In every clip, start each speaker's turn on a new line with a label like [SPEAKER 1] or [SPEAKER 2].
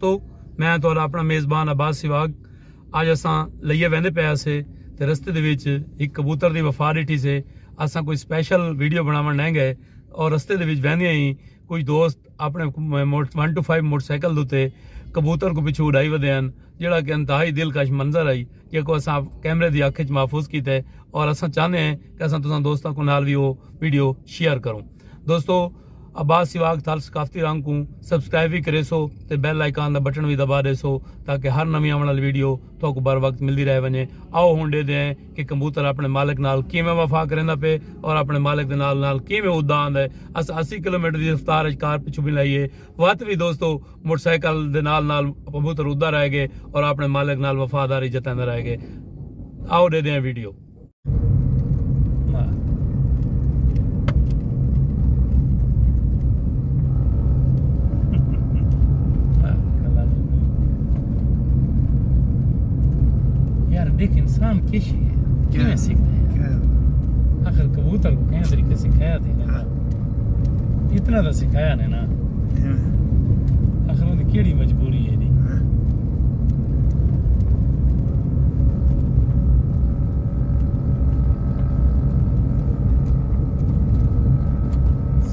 [SPEAKER 1] दोस्तों मैं तुहाडा अपना मेज़बान अब्बास सिवाग अज असां लइए वेंदे पिया से ते रस्ते दे विच एक कबूतर दी वफा डिठी से असां कोई स्पैशल वीडियो बनावन नहीं गए और रस्ते दे विच वेंदे ही कुछ दोस्त अपने 125 मोटरसाइकिल उत्ते कबूतर को पिछू उड़ाई वधे हैं जिहड़ा कि इंतहाई दिलकश मंजर आई जेको असां कैमरे दी अख च महफूज कीता और असां चाहते हैं कि असां तुसां दोस्तां को नाल भी वो वीडियो शेयर करूं। दोस्तों अब्बास सिवाग थाल सकाफती रंग को सब्सक्राइब भी करे सो ते बेल आइकन का बटन भी दबा दे सो ताकि हर नवी आने वाली वीडियो तो बर वक्त मिलती रह वने। आओ हुण दे दें कि कबूतर अपने मालिक नाल किवें वफा करेंदा पे और अपने मालिक दे नाल किवें उड़दा आंदा है। अस 80 किलोमीटर की रफ्तार कार पिछू भी लाइए वत भी दोस्तों मोटरसाइकिल दे नाल कबूतर उड़दा रह गए और अपने मालिक नाल वफादारी जतांदा रह गए। आओ दे दें वीडियो। देख इंसान किश है किवें सीखता है आखिर कबूतर को किस तरीके सिखाया देना इतना तो सिखाया ने ना आखिर उनकी केड़ी मजबूरी है दी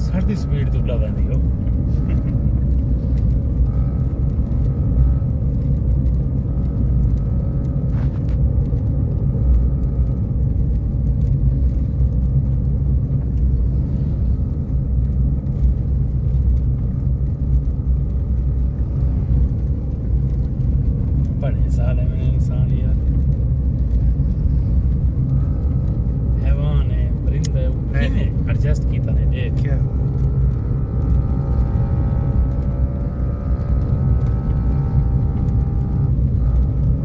[SPEAKER 1] सर्दी स्पीड तो उड़ा दी हो एडजस्ट कीता ने देख क्या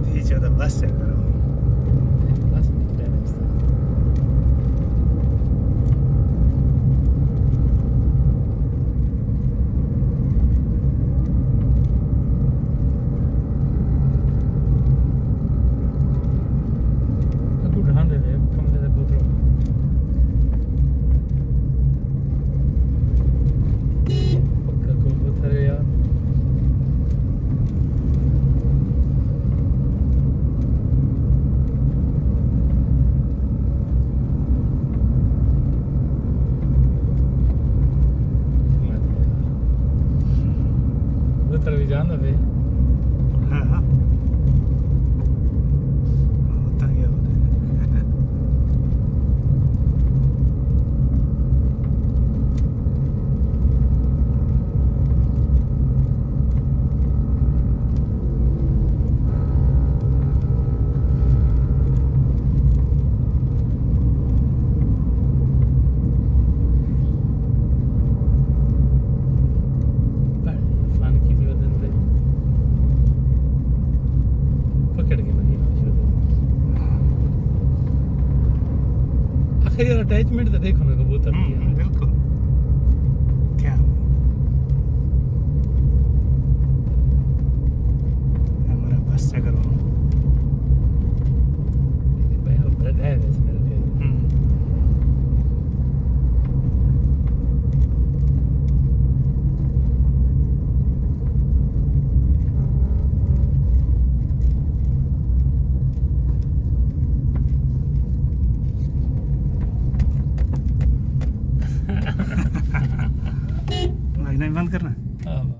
[SPEAKER 1] ठीक है तो बस चेक करो बस निकले रास्ता गुड हां दे कम दे पुत्रो भी जान दे हां हां होता क्या होता अटैचमेंट तो देखो ना कबूतर की